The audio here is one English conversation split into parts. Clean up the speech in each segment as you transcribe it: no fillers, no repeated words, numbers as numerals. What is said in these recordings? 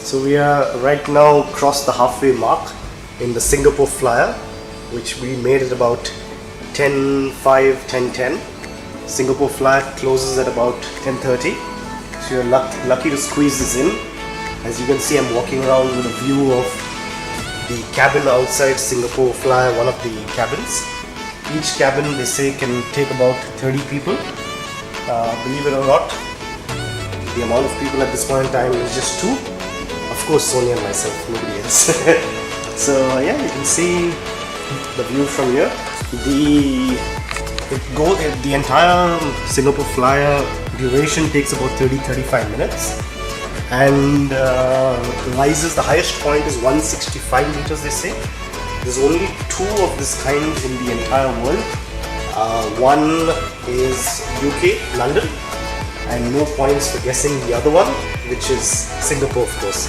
So we are right now across the halfway mark in the Singapore Flyer, which we made at about 10:05, 10:10. Singapore Flyer closes at about 10:30. So you're lucky to squeeze this in. As you can see, I'm walking around with a view of the cabin outside Singapore Flyer, one of the cabins. Each cabin, they say, can take about 30 people. Believe it or not, the amount of people at this point in time is just two. Of course, Sonia and myself, nobody else. So yeah, you can see the view from here. The entire Singapore Flyer duration takes about 30-35 minutes, and rises. The highest point is 165 meters. They say there's only two of this kind in the entire world. One is UK, London, and no points for guessing the other one, which is Singapore, of course.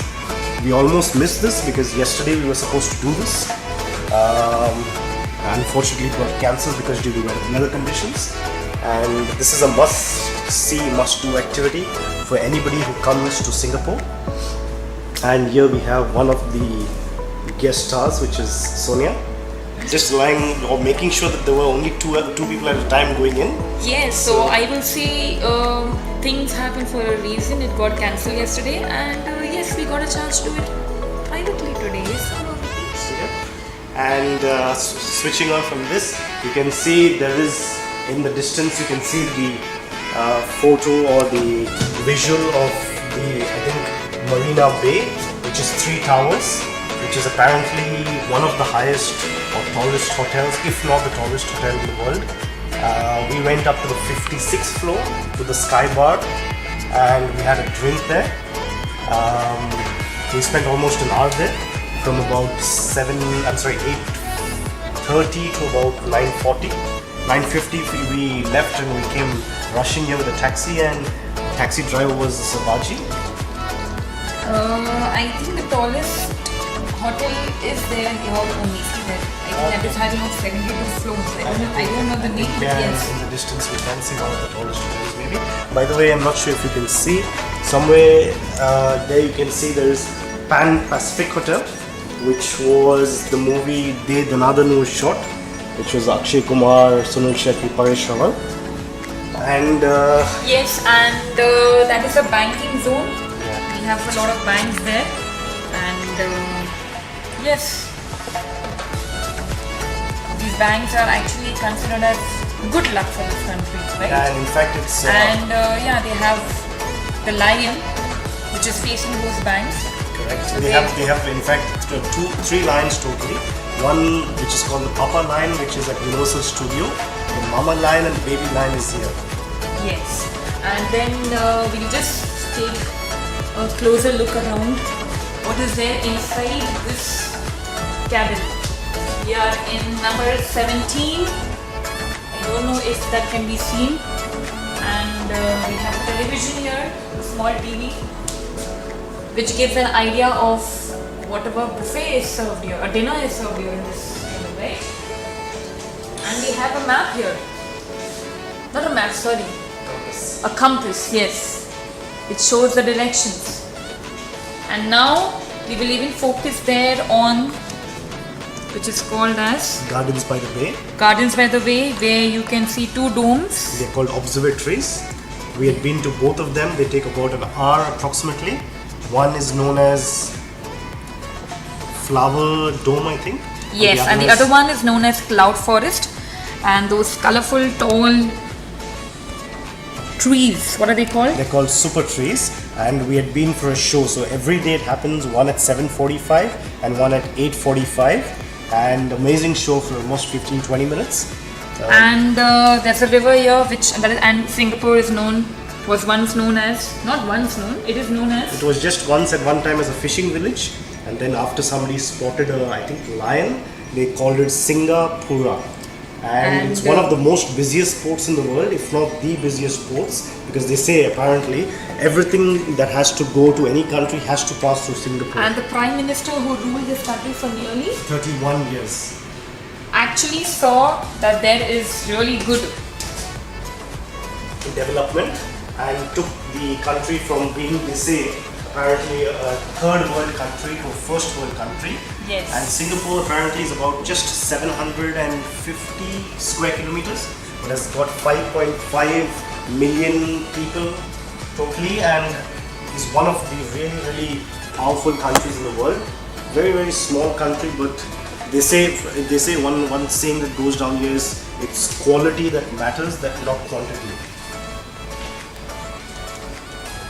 We almost missed this because yesterday we were supposed to do this. Unfortunately, it got cancelled because due to weather conditions. And this is a must-see, must-do activity for anybody who comes to Singapore. And here we have one of the guest stars, which is Sonia, just lying or making sure that there were only two people at a time going in. Yes, so I will say things happen for a reason. It got cancelled yesterday, and yes, we got a chance to do it privately today. And switching on from this, you can see there is, in the distance, you can see the photo or the visual of the, I think, Marina Bay, which is 3 towers, which is apparently one of the highest or tallest hotels, if not the tallest hotel in the world. We went up to the 56th floor to the Sky Bar, and we had a drink there. We spent almost an hour there, from about 8:30 to about 9:40. 9:50 we left and we came rushing here with a taxi, and the taxi driver was Sabaji. I think the tallest hotel is there here only. See that? I think that is having about 72 floors. I don't know the name, but yes. In the distance we can see one of the tallest hotels maybe. By the way, I'm not sure if you can see. Somewhere there you can see there is Pan Pacific Hotel, which was the movie De Dhanadhan was shot, which was Akshay Kumar, Sunil Shetty, Paresh Rawal. And yes, and that is a banking zone. Yeah. We have a lot of banks there, and yes, these banks are actually considered as good luck for this country, right? And in fact, it's and yeah, they have the lion, which is facing those banks. correct. So they have in fact 3 lions totally. One which is called the Papa Lion, which is at Universal Studio. The Mama Lion and Baby Lion is here. Yes, and then we'll just take a closer look around what is there inside this cabin. We are in number 17. I don't know if that can be seen. And we have a television here, a small TV, which gives an idea of whatever buffet is served here, or dinner is served here in this cabin, right? And we have a map here. Not a map, sorry. A compass, yes. It shows the directions. And now we will even focus there on, which is called as Gardens by the Bay. Gardens by the Bay, where you can see 2 domes. They're called observatories. We had been to both of them. They take about an hour approximately. One is known as Flower Dome, I think. Yes, and the other one is known as Cloud Forest. And those colorful, tall trees, what are they called? They're called super trees, and we had been for a show. So every day it happens, one at 7:45 and one at 8:45, and amazing show for almost 15-20 minutes. And there's a river here, and Singapore was once known as, not once known, it is known as. It was just once at one time as a fishing village, and then after somebody spotted I think lion, they called it Singapura. And it's one of the most busiest ports in the world, if not the busiest ports, because they say apparently everything that has to go to any country has to pass through Singapore. And the Prime Minister who ruled this country for nearly 31 years. Actually saw that there is really good development and took the country from being, they say, apparently a third world country to a first world country. Yes. And Singapore apparently is about just 750 square kilometers, but has got 5.5 million people totally, and is one of the really powerful countries in the world. Very small country, but they say one saying that goes down here is it's quality that matters, that not quantity.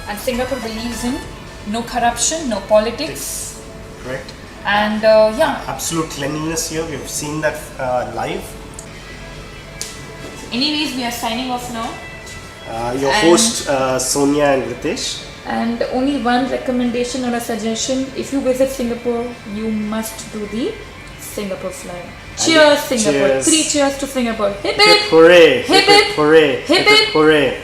And Singapore believes in no corruption, no politics, Correct. and Absolute cleanliness here. We have seen that live. Anyways, we are signing off now. Your host Sonia and Ritesh. And only one recommendation or a suggestion: if you visit Singapore, you must do the Singapore flyer. Cheers, Singapore! Cheers. 3 cheers to Singapore! Hip Hip hip! hooray! Hip hip! Hooray! Hip hip! Hooray!